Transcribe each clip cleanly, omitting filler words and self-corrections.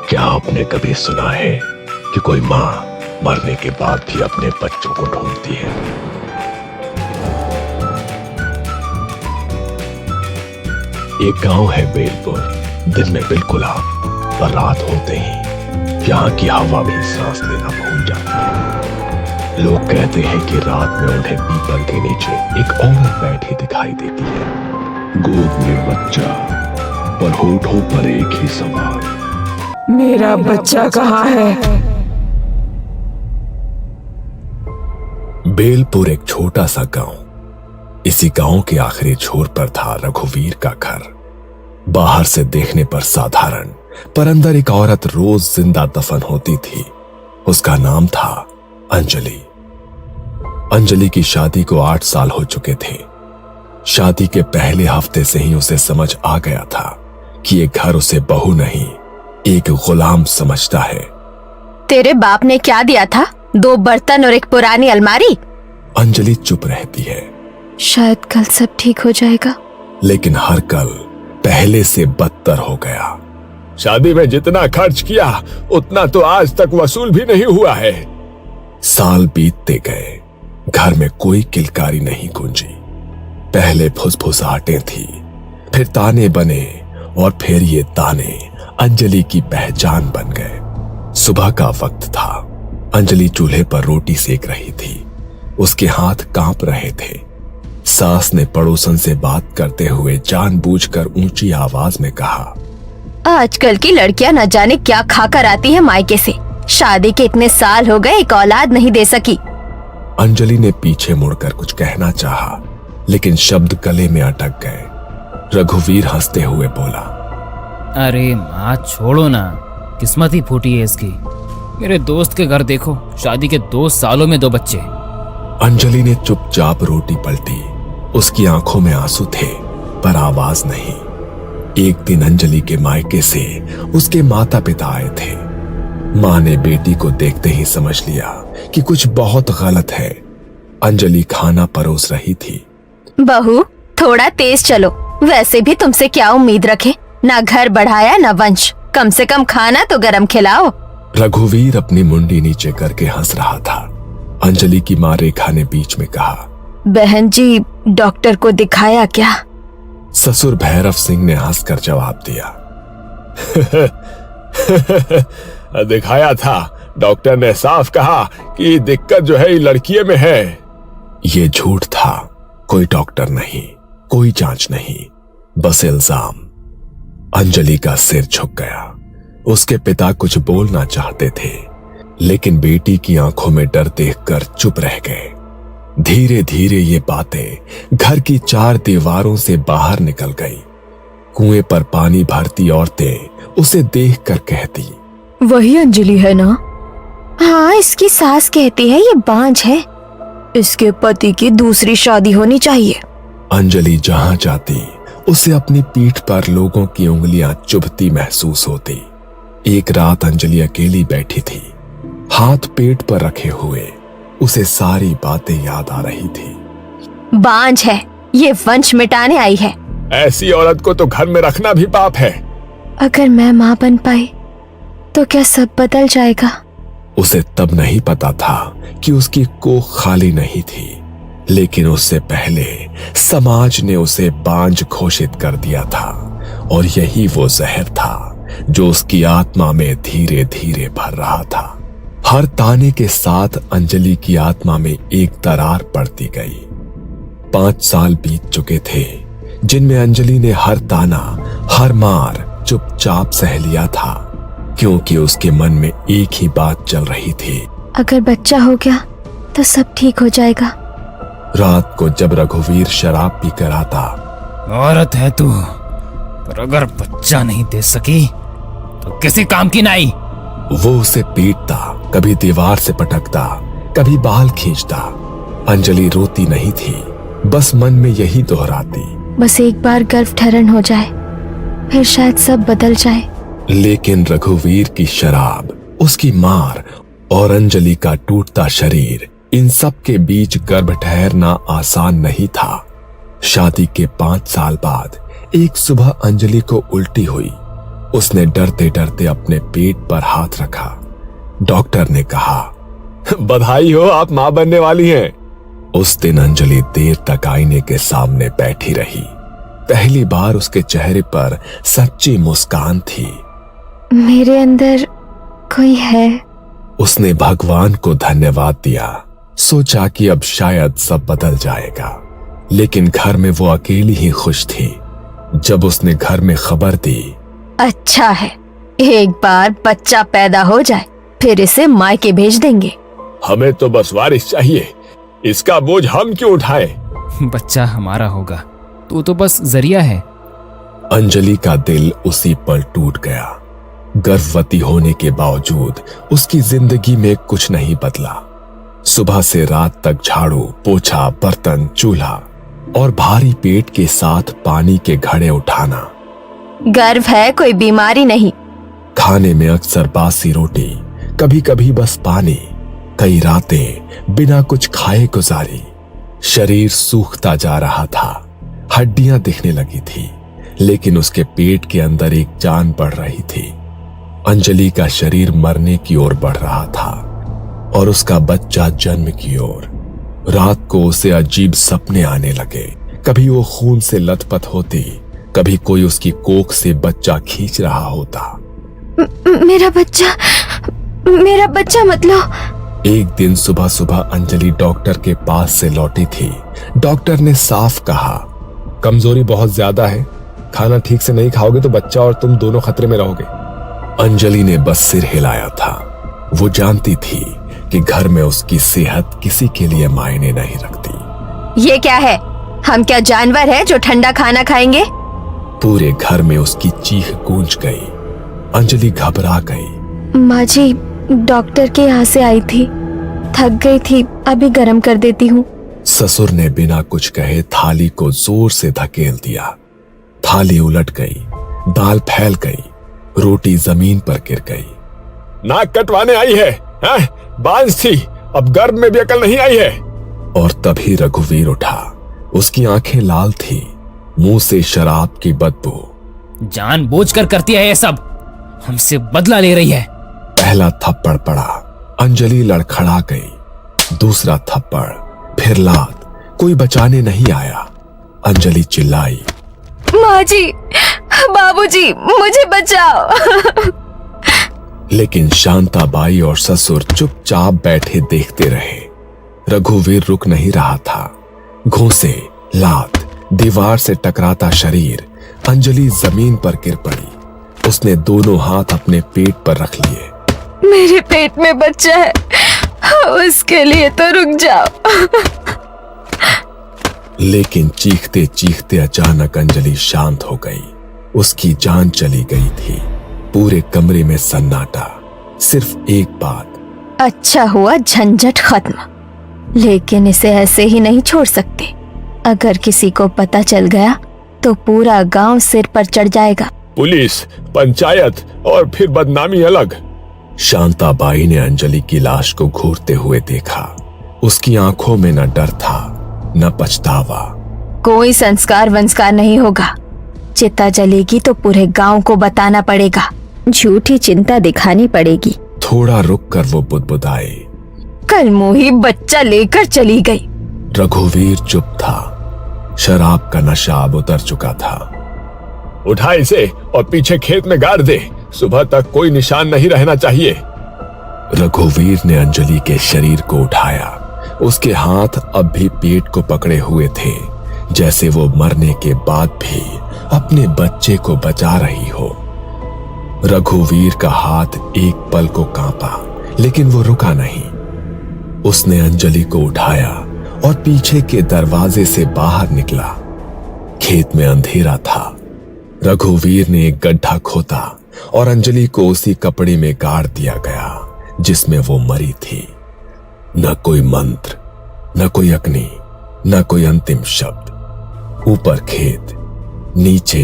क्या आपने कभी सुना है कि कोई माँ मरने के बाद भी अपने बच्चों को ढूंढती है? एक गांव है बेलपुर। दिन में बिल्कुल आप, पर रात होते ही यहाँ की हवा भी सांस लेना भूल जाती है। लोग कहते हैं कि रात में उन्हें पीपल के नीचे एक औरत बैठी दिखाई देती है, गोद में बच्चा, पर होठों पर एक ही सवाल, मेरा बच्चा कहाँ है? बेलपुर एक छोटा सा गांव। इसी गांव के आखिरी छोर पर था रघुवीर का घर। बाहर से देखने पर साधारण, पर अंदर एक औरत रोज जिंदा दफन होती थी। उसका नाम था अंजलि। अंजलि की शादी को 8 साल हो चुके थे। शादी के पहले हफ्ते से ही उसे समझ आ गया था कि ये घर उसे बहू नहीं, एक गुलाम समझता है। तेरे बाप ने क्या दिया था? 2 बर्तन और एक पुरानी अलमारी। अंजलि चुप रहती है। शायद कल सब ठीक हो जाएगा। लेकिन हर कल पहले से बदतर हो गया। शादी में जितना खर्च किया उतना तो आज तक वसूल भी नहीं हुआ है। साल बीतते गए, घर में कोई किलकारी नहीं गूंजी। पहले फुसफुसाहटें थी, फिर ताने बने, और फिर ये ताने अंजलि की पहचान बन गए। सुबह का वक्त था। अंजलि चूल्हे पर रोटी सेक रही थी। उसके हाथ कांप रहे थे। सास ने पड़ोसन से बात करते हुए जानबूझकर ऊंची आवाज में कहा, आजकल की लड़कियां न जाने क्या खाकर आती है मायके से। शादी के इतने साल हो गए, एक औलाद नहीं दे सकी। अंजलि ने पीछे मुड़कर कुछ कहना चाहा, लेकिन शब्द गले में अटक गए। रघुवीर हंसते हुए बोला, अरे माँ छोड़ो ना, किस्मत ही फूटी है इसकी। मेरे दोस्त के घर देखो, शादी के 2 सालों में 2 बच्चे। अंजलि ने चुपचाप रोटी पलटी। उसकी आंखों में आंसू थे, पर आवाज नहीं। एक दिन अंजलि के मायके से उसके माता पिता आए थे। माँ ने बेटी को देखते ही समझ लिया कि कुछ बहुत गलत है। अंजलि खाना परोस रही थी। बहू, थोड़ा तेज चलो। वैसे भी तुमसे क्या उम्मीद रखे? ना घर बढ़ाया ना वंश, कम से कम खाना तो गरम खिलाओ। रघुवीर अपनी मुंडी नीचे करके हंस रहा था। अंजलि की माँ रेखा ने बीच में कहा, बहन जी, डॉक्टर को दिखाया क्या? ससुर भैरव सिंह ने हंसकर जवाब दिया, दिखाया था। डॉक्टर ने साफ कहा कि दिक्कत जो है लड़कियों में है। ये झूठ था। कोई डॉक्टर नहीं, कोई जांच नहीं, बस इल्जाम। अंजलि का सिर झुक गया। उसके पिता कुछ बोलना चाहते थे, लेकिन बेटी की आंखों में डर देखकर चुप रह गए। धीरे धीरे ये बातें घर की 4 दीवारों से बाहर निकल गई। कुएं पर पानी भरती औरतें उसे देखकर कहती, वही अंजलि है ना? हाँ, इसकी सास कहती है ये बांझ है, इसके पति की दूसरी शादी होनी चाहिए। अंजलि जहां जाती उसे अपनी पीठ पर लोगों की उंगलियां चुभती महसूस होती। एक रात अंजलि अकेली बैठी थी, हाथ पेट पर रखे हुए। उसे सारी बातें याद आ रही थी। बांझ है, ये वंश मिटाने आई है। ऐसी औरत को तो घर में रखना भी पाप है। अगर मैं माँ बन पाई तो क्या सब बदल जाएगा? उसे तब नहीं पता था कि उसकी कोख खाली नहीं थी, लेकिन उससे पहले समाज ने उसे बांझ घोषित कर दिया था, और यही वो जहर था जो उसकी आत्मा में धीरे धीरे भर रहा था। हर ताने के साथ अंजलि की आत्मा में एक दरार पड़ती गई। 5 साल बीत चुके थे, जिनमें अंजलि ने हर ताना, हर मार चुपचाप सह लिया था, क्योंकि उसके मन में एक ही बात चल रही थी, अगर बच्चा हो गया तो सब ठीक हो जाएगा। रात को जब रघुवीर शराब पीकर आता, औरत है तू, पर अगर बच्चा नहीं दे सकी तो किसी काम की नहीं। वो उसे पीटता, कभी दीवार से पटकता, कभी बाल खींचता। अंजलि रोती नहीं थी, बस मन में यही दोहराती, बस एक बार गर्भधारण हो जाए, फिर शायद सब बदल जाए। लेकिन रघुवीर की शराब, उसकी मार और अंजलि का टूटता शरीर, इन सब के बीच गर्भ ठहरना आसान नहीं था। शादी के 5 साल बाद एक सुबह अंजलि को उल्टी हुई। उसने डरते डरते अपने पेट पर हाथ रखा। डॉक्टर ने कहा, बधाई हो, आप मां बनने वाली हैं। उस दिन अंजलि देर तक आईने के सामने बैठी रही। पहली बार उसके चेहरे पर सच्ची मुस्कान थी। मेरे अंदर कोई है। उसने भगवान को धन्यवाद दिया। सोचा कि अब शायद सब बदल जाएगा, लेकिन घर में वो अकेली ही खुश थी। जब उसने घर में खबर दी, अच्छा है, एक बार बच्चा पैदा हो जाए फिर इसे मायके भेज देंगे। हमें तो बस वारिस चाहिए, इसका बोझ हम क्यों उठाएं? बच्चा हमारा होगा, तू तो बस जरिया है। अंजलि का दिल उसी पल टूट गया। गर्भवती होने के बावजूद उसकी जिंदगी में कुछ नहीं बदला। सुबह से रात तक झाड़ू, पोछा, बर्तन, चूल्हा और भारी पेट के साथ पानी के घड़े उठाना। गर्व है, कोई बीमारी नहीं। खाने में अक्सर बासी रोटी, कभी कभी बस पानी। कई रातें बिना कुछ खाए गुजारी। शरीर सूखता जा रहा था, हड्डियां दिखने लगी थी, लेकिन उसके पेट के अंदर एक जान बढ़ रही थी। अंजलि का शरीर मरने की ओर बढ़ रहा था और उसका बच्चा जन्म की ओर। रात को उसे अजीब सपने आने लगे। कभी वो खून से लथपथ होती, कभी कोई उसकी कोख से बच्चा खींच रहा होता। मेरा बच्चा मतलब। एक दिन सुबह सुबह अंजलि डॉक्टर के पास से लौटी थी। डॉक्टर ने साफ कहा, कमजोरी बहुत ज्यादा है, खाना ठीक से नहीं खाओगे तो बच्चा और तुम दोनों खतरे में रहोगे। अंजलि ने बस सिर हिलाया था। वो जानती थी कि घर में उसकी सेहत किसी के लिए मायने नहीं रखती। ये क्या है? हम क्या जानवर हैं जो ठंडा खाना खाएंगे? पूरे घर में उसकी चीख गूंज गई। अंजलि घबरा गई। माँ जी, डॉक्टर के यहाँ से आई थी, थक गई थी, अभी गर्म कर देती हूँ। ससुर ने बिना कुछ कहे थाली को जोर से धकेल दिया। थाली उलट गई, दाल फैल गई, रोटी जमीन पर गिर गई। नाक कटवाने आई है? बांझ थी, अब गर्भ में भी अकल नहीं आई है। और तभी रघुवीर उठा। उसकी आंखें लाल थी, मुंह से शराब की बदबू। जानबूझकर करती है ये सब, हमसे बदला ले रही है। पहला थप्पड़ पड़ा, अंजलि लड़खड़ा गई। दूसरा थप्पड़, फिर लात, कोई बचाने नहीं आया। अंजलि चिल्लाई, माँ जी, बाबूजी, मुझे बचाओ। लेकिन शांताबाई और ससुर चुपचाप बैठे देखते रहे। रघुवीर रुक नहीं रहा था। घूंसे, लात, दीवार से टकराता शरीर। अंजलि जमीन पर गिर पड़ी। उसने दोनों हाथ अपने पेट पर रख लिए। मेरे पेट में बच्चा है, उसके लिए तो रुक जाओ। लेकिन चीखते चीखते अचानक अंजलि शांत हो गई। उसकी जान चली गई थी। पूरे कमरे में सन्नाटा। सिर्फ एक बात, अच्छा हुआ झंझट खत्म, लेकिन इसे ऐसे ही नहीं छोड़ सकते। अगर किसी को पता चल गया तो पूरा गांव सिर पर चढ़ जाएगा। पुलिस, पंचायत और फिर बदनामी अलग। शांताबाई ने अंजलि की लाश को घूरते हुए देखा। उसकी आंखों में न डर था, न पछतावा। कोई संस्कार वंस्कार नहीं होगा। चिता जलेगी तो पूरे गांव को बताना पड़ेगा, झूठी चिंता दिखानी पड़ेगी। थोड़ा रुक कर वो बुदबुदाए, कल मोही बच्चा लेकर चली गई। रघुवीर चुप था। शराब का नशा अब उतर चुका था। उठा इसे और पीछे खेत में गाड़ दे, सुबह तक कोई निशान नहीं रहना चाहिए। रघुवीर ने अंजलि के शरीर को उठाया। उसके हाथ अब भी पेट को पकड़े हुए थे, जैसे वो मरने के बाद भी अपने बच्चे को बचा रही हो। रघुवीर का हाथ एक पल को कांपा, लेकिन वो रुका नहीं। उसने अंजलि को उठाया और पीछे के दरवाजे से बाहर निकला। खेत में अंधेरा था। रघुवीर ने एक गड्ढा खोदा और अंजलि को उसी कपड़े में गाड़ दिया गया जिसमें वो मरी थी। न कोई मंत्र, न कोई अग्नि, न कोई अंतिम शब्द। ऊपर खेत, नीचे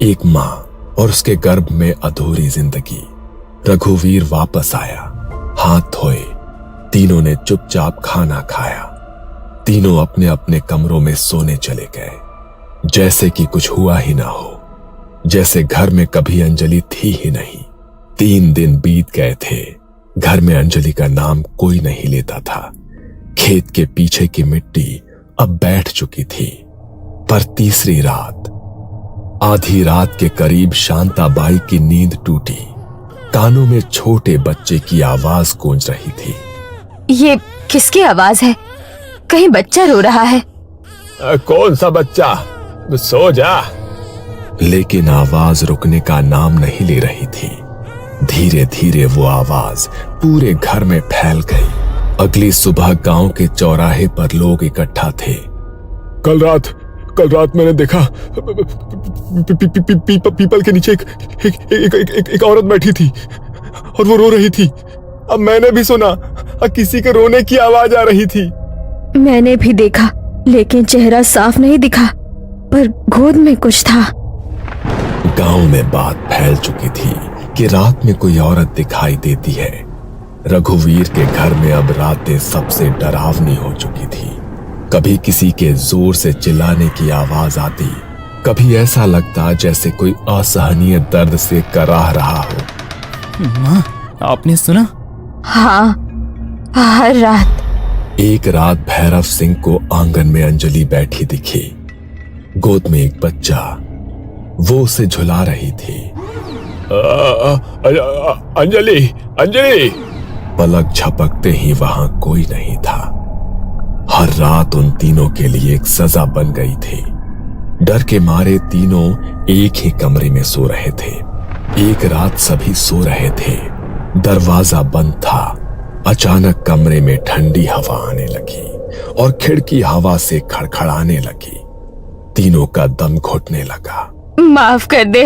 एक मां और उसके गर्भ में अधूरी जिंदगी। रघुवीर वापस आया, हाथ धोए। तीनों ने चुपचाप खाना खाया। तीनों अपने अपने कमरों में सोने चले गए, जैसे कि कुछ हुआ ही ना हो। जैसे घर में कभी अंजलि थी ही नहीं। 3 दिन बीत गए थे, घर में अंजलि का नाम कोई नहीं लेता था। खेत के पीछे की मिट्टी अब बैठ चुकी थी। पर तीसरी रात, आधी रात के करीब शांताबाई की नींद टूटी। कानों में छोटे बच्चे की आवाज गूंज रही थी। ये किसकी आवाज है? कहीं बच्चा रो रहा है? कौन सा बच्चा? सो जा। लेकिन आवाज रुकने का नाम नहीं ले रही थी। धीरे धीरे वो आवाज पूरे घर में फैल गई। अगली सुबह गांव के चौराहे पर लोग इकट्ठा थे। कल रात मैंने देखा पीपल के नीचे एक औरत बैठी थी और वो रो रही थी। अब मैंने भी सुना किसी के रोने की आवाज आ रही थी। मैंने भी देखा, लेकिन चेहरा साफ नहीं दिखा, पर गोद में कुछ था। गांव में बात फैल चुकी थी कि रात में कोई औरत दिखाई देती है। रघुवीर के घर में अब रातें सबसे डरावनी हो चुकी थी। कभी किसी के जोर से चिल्लाने की आवाज आती, कभी ऐसा लगता जैसे कोई असहनीय दर्द से कराह रहा हो। माँ, आपने सुना? हाँ, हर रात। एक रात भैरव सिंह को आंगन में अंजलि बैठी दिखी। गोद में एक बच्चा, वो उसे झुला रही थी। अंजलि। पलक झपकते ही वहां कोई नहीं था। हर रात उन तीनों के लिए एक सजा बन गई थी। डर के मारे तीनों एक ही कमरे में सो रहे थे। एक रात सभी सो रहे थे, दरवाजा बंद था। अचानक कमरे में ठंडी हवा आने लगी और खिड़की हवा से खड़खड़ाने लगी। तीनों का दम घुटने लगा। माफ कर दे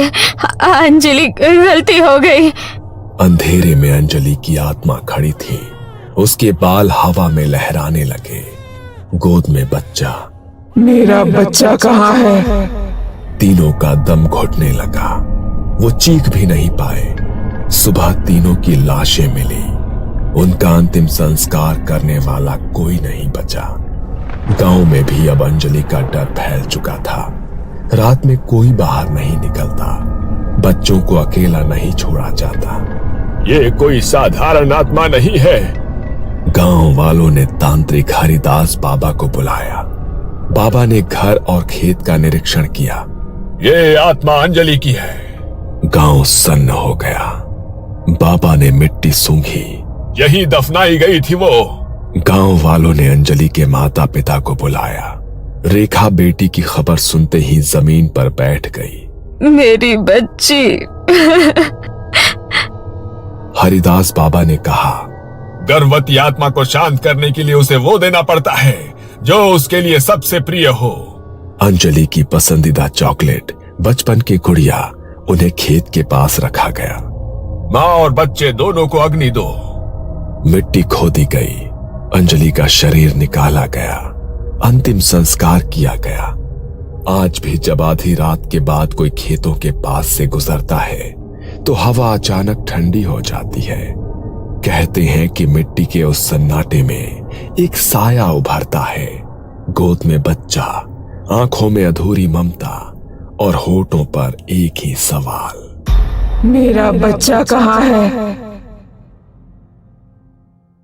अंजलि, गलती हो गई। अंधेरे में अंजलि की आत्मा खड़ी थी। उसके बाल हवा में लहराने लगे। गोद में बच्चा। मेरा बच्चा कहाँ है? तीनों का दम घुटने लगा। वो चीख भी नहीं पाए। सुबह तीनों की लाशें मिली। उनका अंतिम संस्कार करने वाला कोई नहीं बचा। गांव में भी अब अंजलि का डर फैल चुका था। रात में कोई बाहर नहीं निकलता। बच्चों को अकेला नहीं छोड़ा जाता। ये कोई साधारण आत्मा नहीं है। गांव वालों ने तांत्रिक हरिदास बाबा को बुलाया। बाबा ने घर और खेत का निरीक्षण किया। ये आत्मा अंजलि की है। गांव सन्न हो गया। बाबा ने मिट्टी सूंघी। यही दफनाई गई थी वो। गांव वालों ने अंजलि के माता पिता को बुलाया। रेखा बेटी की खबर सुनते ही जमीन पर बैठ गई। मेरी बच्ची। हरिदास बाबा ने कहा, गर्भवती आत्मा को शांत करने के लिए उसे वो देना पड़ता है जो उसके लिए सबसे प्रिय हो। अंजलि की पसंदीदा चॉकलेट, बचपन की गुड़िया, उन्हें खेत के पास रखा गया। माँ और बच्चे दोनों को अग्नि दो। मिट्टी खोदी गई। अंजलि का शरीर निकाला गया। अंतिम संस्कार किया गया। आज भी जब आधी रात के बाद कोई खेतों के पास से गुजरता है तो हवा अचानक ठंडी हो जाती है। कहते हैं कि मिट्टी के उस सन्नाटे में एक साया उभरता है। गोद में बच्चा, आंखों में अधूरी ममता और होठों पर एक ही सवाल, मेरा बच्चा कहाँ है?